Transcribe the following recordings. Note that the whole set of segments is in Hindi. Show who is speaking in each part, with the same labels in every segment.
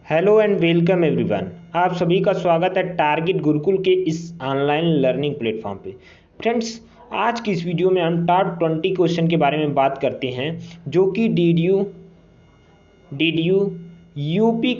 Speaker 1: Hello and welcome everyone. आप सभी का स्वागत है टारगेट गुरुकुल के इस ऑनलाइन लर्निंग प्लेटफॉर्म पे। फ्रेंड्स, आज की इस वीडियो में हम टॉप 20 क्वेश्चन के बारे में बात करते हैं जो कि डीडीयू यूपी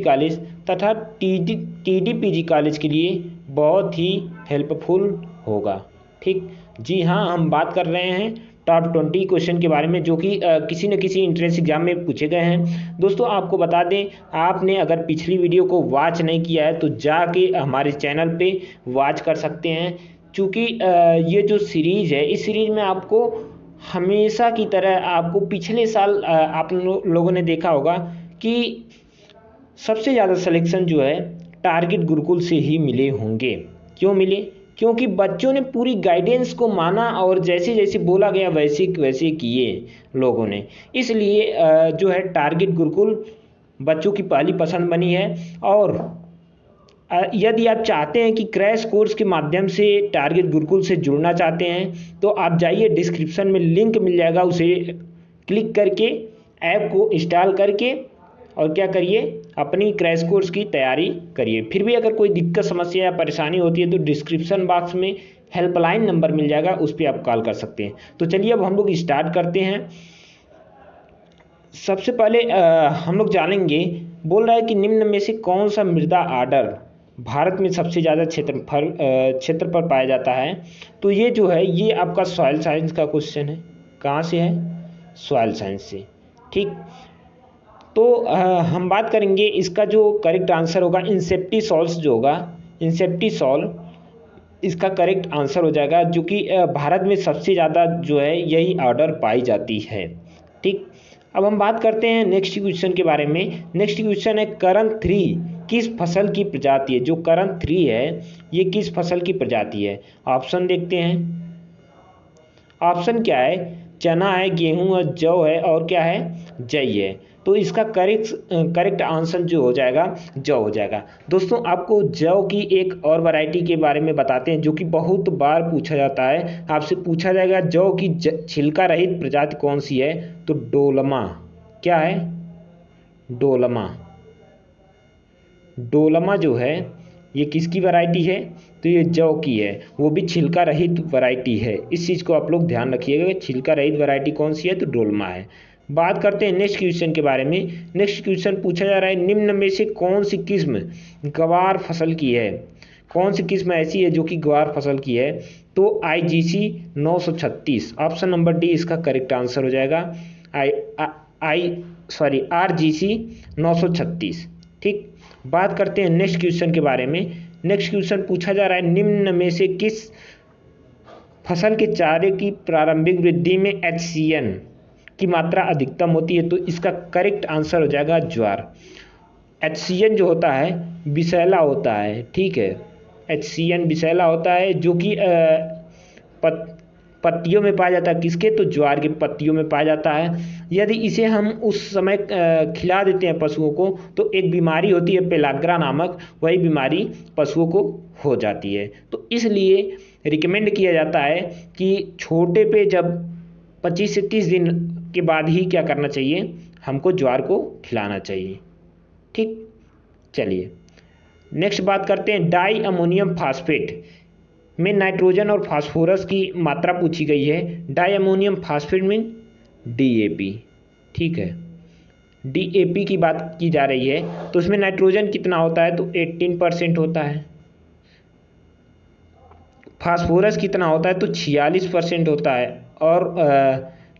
Speaker 1: कॉलेज तथा टीडीपीजी कॉलेज के लिए बहुत ही हेल्पफुल होगा। ठीक, जी हाँ, हम बात कर रहे हैं टॉप 20 क्वेश्चन के बारे में जो कि किसी न किसी इंट्रेंस एग्जाम में पूछे गए हैं। दोस्तों, आपको बता दें, आपने अगर पिछली वीडियो को वॉच नहीं किया है तो जाके हमारे चैनल पे वॉच कर सकते हैं। चूँकि ये जो सीरीज़ है, इस सीरीज़ में आपको हमेशा की तरह आपको पिछले साल आप लोगों ने देखा होगा कि सबसे ज़्यादा सिलेक्शन जो है टारगेट गुरुकुल से ही मिले होंगे। क्यों मिले? क्योंकि बच्चों ने पूरी गाइडेंस को माना और जैसे जैसे बोला गया वैसे वैसे किए लोगों ने। इसलिए जो है टारगेट गुरुकुल बच्चों की पहली पसंद बनी है। और यदि आप चाहते हैं कि क्रैश कोर्स के माध्यम से टारगेट गुरुकुल से जुड़ना चाहते हैं तो आप जाइए, डिस्क्रिप्शन में लिंक मिल जाएगा, उसे क्लिक करके ऐप को इंस्टॉल करके और क्या करिए, अपनी क्रैश कोर्स की तैयारी करिए। फिर भी अगर कोई दिक्कत, समस्या या परेशानी होती है तो डिस्क्रिप्शन बॉक्स में हेल्पलाइन नंबर मिल जाएगा, उस पर आप कॉल कर सकते हैं। तो चलिए अब हम लोग स्टार्ट करते हैं। सबसे पहले हम जानेंगे, बोल रहा है कि निम्न में से कौन सा मृदा आर्डर भारत में सबसे ज़्यादा क्षेत्र पर पाया जाता है। तो ये जो है ये आपका सॉइल साइंस का क्वेश्चन है। कहाँ से है? सॉइल साइंस से। ठीक, तो हम बात करेंगे, इसका जो करेक्ट आंसर होगा इंसेप्टिसॉल्स जो होगा, इंसेप्टिसॉल इसका करेक्ट आंसर हो जाएगा, जो कि भारत में सबसे ज़्यादा जो है यही ऑर्डर पाई जाती है। ठीक, अब हम बात करते हैं नेक्स्ट क्वेश्चन के बारे में। नेक्स्ट क्वेश्चन है करण 3 किस फसल की प्रजाति है। जो करण 3 है ये किस फसल की प्रजाति है? ऑप्शन देखते हैं। ऑप्शन क्या है? चना है, गेहूं है, जौ है और क्या है? जई है। तो इसका करेक्ट आंसर जो हो जाएगा जौ हो जाएगा। दोस्तों, आपको जौ की एक और वैरायटी के बारे में बताते हैं जो कि बहुत बार पूछा जाता है। आपसे पूछा जाएगा जौ की छिलका रहित प्रजाति कौन सी है? तो डोलमा। क्या है? डोलमा। डोलमा जो है ये किसकी वैरायटी है? तो ये जौ की है, वो भी छिलका रहित वैरायटी है। इस चीज़ को आप लोग ध्यान रखिएगा कि छिलका रहित वैरायटी कौन सी है? तो डोलमा है। बात करते हैं नेक्स्ट क्वेश्चन के बारे में। नेक्स्ट क्वेश्चन पूछा जा रहा है निम्न में से कौन सी किस्म ग्वार फसल की है? कौन सी किस्म ऐसी है जो कि ग्वार फसल की है? तो IGC 936, ऑप्शन नंबर डी इसका करेक्ट आंसर हो जाएगा। RGC 936। ठीक, बात करते हैं नेक्स्ट क्वेश्चन के बारे में। नेक्स्ट क्वेश्चन पूछा जा रहा है निम्न में से किस फसल के चारे की प्रारंभिक वृद्धि में HCN की मात्रा अधिकतम होती है? तो इसका करेक्ट आंसर हो जाएगा ज्वार। HCN जो होता है विषैला होता है। ठीक है, HCN विषैला होता है जो कि पत्तियों में पाया जाता है। किसके? तो ज्वार के पत्तियों में पाया जाता है। यदि इसे हम उस समय खिला देते हैं पशुओं को तो एक बीमारी होती है पेलाग्रा नामक, वही बीमारी पशुओं को हो जाती है। तो इसलिए रिकमेंड किया जाता है कि छोटे पे जब 25 से 30 दिन के बाद ही क्या करना चाहिए, हमको ज्वार को खिलाना चाहिए। ठीक, चलिए नेक्स्ट बात करते हैं। डाई अमोनियम फास्फेट में नाइट्रोजन और फास्फोरस की मात्रा पूछी गई है। डाई अमोनियम फास्फेट में DAP। ठीक है, DAP की बात की जा रही है। तो उसमें नाइट्रोजन कितना होता है? तो 18% होता है। फास्फोरस कितना होता है? तो 46% होता है। और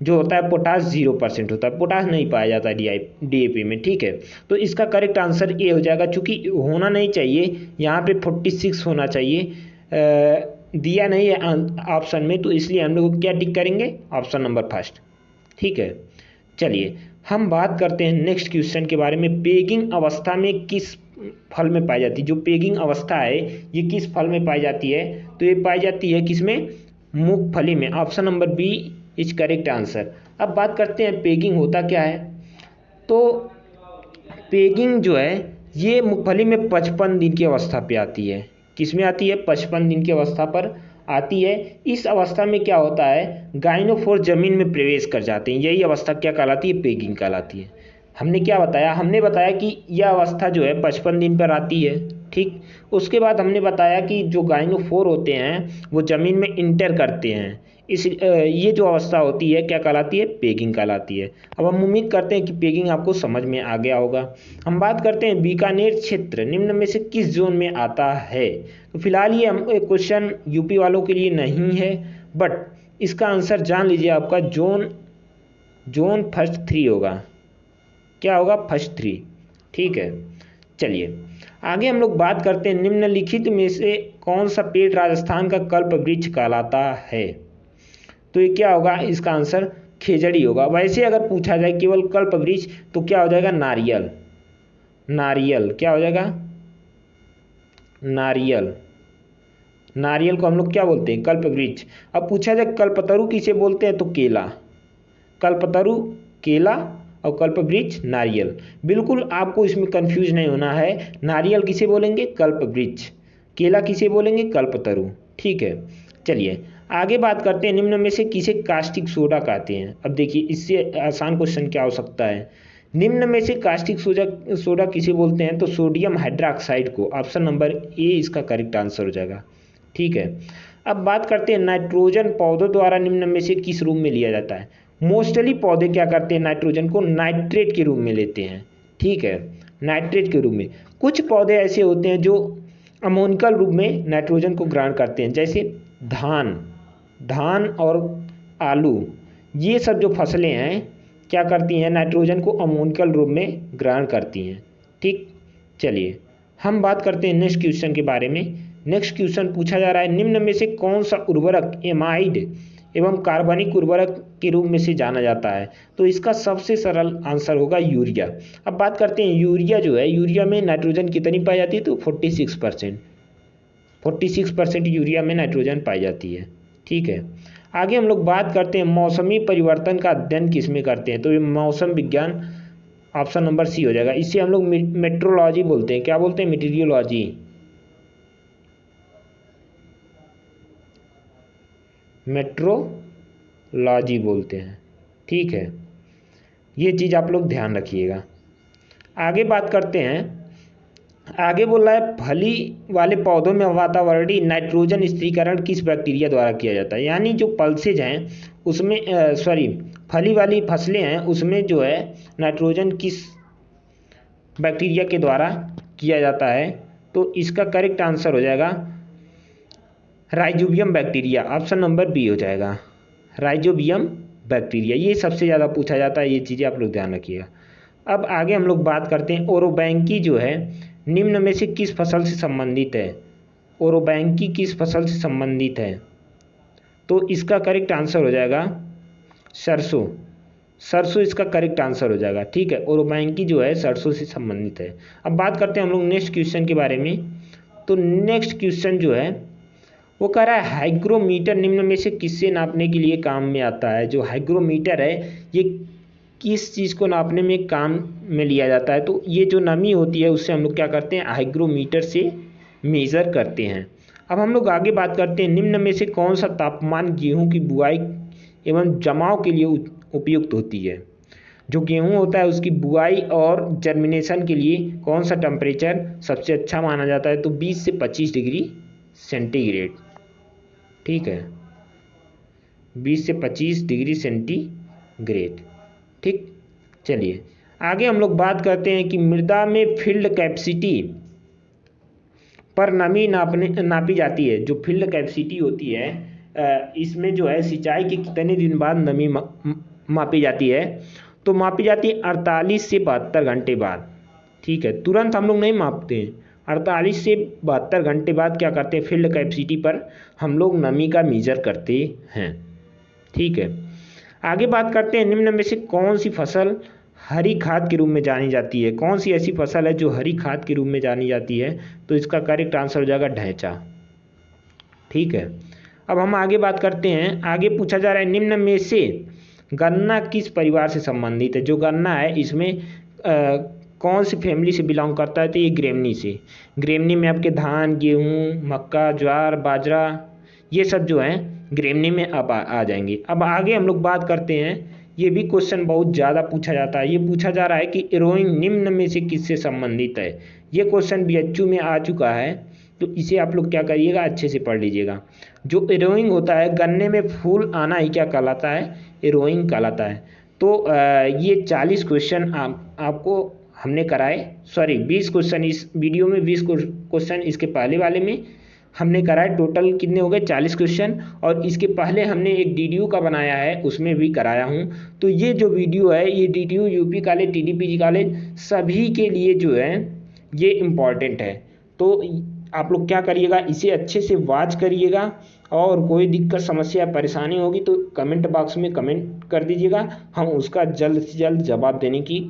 Speaker 1: जो होता है पोटास 0% होता है। पोटास नहीं पाया जाता DAP में। ठीक है, तो इसका करेक्ट आंसर ये हो जाएगा। चूँकि होना नहीं चाहिए, यहाँ पे 46 होना चाहिए, दिया नहीं है ऑप्शन में, तो इसलिए हम लोग क्या टिक करेंगे? Option number first. ठीक है, चलिए हम बात करते हैं नेक्स्ट क्वेश्चन के बारे में। पेगिंग अवस्था में किस फल में पाई जाती है? जो पेगिंग अवस्था है ये किस फल में पाई जाती है? तो ये पाई जाती है किसमें? मूंगफली में। Option number B is correct answer. अब बात करते हैं पेगिंग होता क्या है। तो पेगिंग जो है ये मूंगफली में 55 दिन की अवस्था पे आती है। किस में आती है? 55 दिन की अवस्था पर आती है। इस अवस्था में क्या होता है, गाइनोफोर जमीन में प्रवेश कर जाते हैं। यही अवस्था क्या कहलाती है? पेगिंग कहलाती है। हमने क्या बताया, हमने बताया कि यह अवस्था जो है 55 दिन पर आती है। ठीक, उसके बाद हमने बताया कि जो गाइनोफोर होते हैं वो ज़मीन में इंटर करते हैं। ये जो अवस्था होती है क्या कहलाती है, पेगिंग कहलाती है। अब हम उम्मीद करते हैं कि पेगिंग आपको समझ में आ गया होगा। हम बात करते हैं बीकानेर क्षेत्र निम्न में से किस जोन में आता है। तो फिलहाल ये क्वेश्चन यूपी वालों के लिए नहीं है, बट इसका आंसर जान लीजिए, आपका जोन फर्स्ट 3 होगा। क्या होगा, फर्स्ट 3। ठीक है, चलिए आगे हम लोग बात करते हैं निम्नलिखित में से कौन सा पेड़ राजस्थान का कल्प वृक्ष कहलाता है। तो ये क्या होगा, इसका आंसर खेजड़ी होगा। वैसे अगर पूछा जाए केवल कल्प वृक्ष तो क्या हो जाएगा, नारियल। नारियल क्या हो जाएगा, नारियल। नारियल को हम लोग क्या बोलते हैं, कल्प वृक्ष। अब पूछा जाए कल्पतरु किसे बोलते हैं, तो केला। कल्पतरु केला और कल्प वृक्ष नारियल। बिल्कुल आपको इसमें कंफ्यूज नहीं होना है, नारियल किसे बोलेंगे, कल्प वृक्ष। केला किसे बोलेंगे, कल्पतरु। ठीक है, चलिए आगे बात करते हैं निम्न में से किसे कास्टिक सोडा कहते हैं। अब देखिए इससे आसान क्वेश्चन क्या हो सकता है, निम्न में से कास्टिक सोडा किसे बोलते हैं, तो सोडियम हाइड्रोक्साइड को। ऑप्शन नंबर ए इसका करेक्ट आंसर हो जाएगा। ठीक है, अब बात करते हैं नाइट्रोजन पौधों द्वारा निम्न में से किस रूप में लिया जाता है। मोस्टली पौधे क्या करते हैं, नाइट्रोजन को नाइट्रेट के रूप में लेते हैं। ठीक है, नाइट्रेट के रूप में। कुछ पौधे ऐसे होते हैं जो अमोनिकल रूप में नाइट्रोजन को ग्रहण करते हैं, जैसे धान और आलू। ये सब जो फसलें हैं क्या करती हैं, नाइट्रोजन को अमोनिकल रूप में ग्रहण करती हैं। ठीक, चलिए हम बात करते हैं नेक्स्ट क्वेश्चन के बारे में। नेक्स्ट क्वेश्चन पूछा जा रहा है निम्न में से कौन सा उर्वरक एमाइड एवं कार्बनिक उर्वरक के रूप में से जाना जाता है। तो इसका सबसे सरल आंसर होगा यूरिया। अब बात करते हैं यूरिया जो है, यूरिया में नाइट्रोजन कितनी पाई जाती है, तो 46% यूरिया में नाइट्रोजन पाई जाती है। ठीक है, आगे हम लोग बात करते हैं मौसमी परिवर्तन का अध्ययन किस में करते हैं। तो ये मौसम विज्ञान, ऑप्शन नंबर सी हो जाएगा। इसे हम लोग मेट्रोलॉजी बोलते हैं। क्या बोलते हैं, मेटीरियोलॉजी। मेट्रोलॉजी बोलते हैं। ठीक है, ये चीज़ आप लोग ध्यान रखिएगा। आगे बात करते हैं, आगे बोल रहा है फली वाले पौधों में वातावरणीय नाइट्रोजन स्थिरीकरण किस बैक्टीरिया द्वारा किया जाता है। यानी जो पल्सेज हैं उसमें फली वाली फसलें हैं उसमें जो है नाइट्रोजन किस बैक्टीरिया के द्वारा किया जाता है। तो इसका करेक्ट आंसर हो जाएगा rhizobium bacteria. Option number B हो जाएगा, राइजोबियम बैक्टीरिया। ये सबसे ज़्यादा पूछा जाता है, ये चीज़ें आप लोग ध्यान रखिएगा। अब आगे हम लोग बात करते हैं ओरोबैंकी जो है निम्न में से किस फसल से संबंधित है। ओरोबैंकी किस फसल से संबंधित है, तो इसका करेक्ट आंसर हो जाएगा सरसों। सरसों इसका करेक्ट आंसर हो जाएगा। ठीक है, ओरोबैंकी जो है सरसों से संबंधित है। अब बात करते हैं हम लोग नेक्स्ट क्वेश्चन के बारे में। तो नेक्स्ट क्वेश्चन जो है वो कह रहा है हाइग्रोमीटर निम्न में से किससे नापने के लिए काम में आता है। जो हाइग्रोमीटर है ये किस चीज़ को नापने में काम में लिया जाता है। तो ये जो नमी होती है उससे हम लोग क्या करते हैं, हाइग्रोमीटर से मेज़र करते हैं। अब हम लोग आगे बात करते हैं निम्न में से कौन सा तापमान गेहूं की बुआई एवं जमाव के लिए उपयुक्त होती है। जो गेहूं होता है उसकी बुआई और जर्मिनेशन के लिए कौन सा टेम्परेचर सबसे अच्छा माना जाता है, तो 20 से 25 डिग्री सेंटीग्रेड। ठीक है, 20 से 25 डिग्री सेंटीग्रेड। ठीक, चलिए आगे हम लोग बात करते हैं कि मृदा में फील्ड कैपेसिटी पर नमी नापी जाती है। जो फील्ड कैपेसिटी होती है इसमें जो है सिंचाई के कितने दिन बाद नमी मापी जाती है, तो मापी जाती है 48 से 72 घंटे बाद। ठीक है, तुरंत हम लोग नहीं मापते हैं, 48 से 72 घंटे बाद क्या करते हैं, फील्ड कैपेसिटी पर हम लोग नमी का मीजर करते हैं। ठीक है, आगे बात करते हैं निम्न में से कौन सी फसल हरी खाद के रूप में जानी जाती है। कौन सी ऐसी फसल है जो हरी खाद के रूप में जानी जाती है, तो इसका करेक्ट आंसर हो जाएगा ढैंचा। ठीक है, अब हम आगे बात करते हैं। आगे पूछा जा रहा है निम्न में से गन्ना किस परिवार से संबंधित है। जो गन्ना है इसमें कौन सी फैमिली से बिलोंग करता है, तो ये ग्रेमनी से। ग्रेमनी में आपके धान, गेहूँ, मक्का, ज्वार, बाजरा ये सब जो हैं ग्रेमनी में अब आ जाएंगे। अब आगे हम लोग बात करते हैं ये भी क्वेश्चन बहुत ज़्यादा पूछा जाता है। ये पूछा जा रहा है कि एरोइंग निम्न में से किससे संबंधित है। ये क्वेश्चन बीएचयू में आ चुका है, तो इसे आप लोग क्या करिएगा, अच्छे से पढ़ लीजिएगा। जो एरोइंग होता है, गन्ने में फूल आना ही क्या कहलाता है, एरोइंग कहलाता है। तो ये 40 क्वेश्चन आपको हमने कराए, सॉरी 20 क्वेश्चन इस वीडियो में, 20 क्वेश्चन इसके पहले वाले में हमने कराए। टोटल कितने हो गए, 40 क्वेश्चन। और इसके पहले हमने एक डीडीयू का बनाया है, उसमें भी कराया हूँ। तो ये जो वीडियो है, ये डीडीयू, यूपी कॉलेज, टीडीपीजी कॉलेज, सभी के लिए जो है ये इम्पॉर्टेंट है। तो आप लोग क्या करिएगा, इसे अच्छे से वॉच करिएगा, और कोई दिक्कत, समस्या, परेशानी होगी तो कमेंट बॉक्स में कमेंट कर दीजिएगा, हम उसका जल्द से जल्द जवाब देने की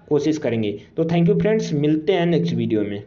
Speaker 1: कोशिश करेंगे। तो थैंक यू फ्रेंड्स, मिलते हैं नेक्स्ट वीडियो में।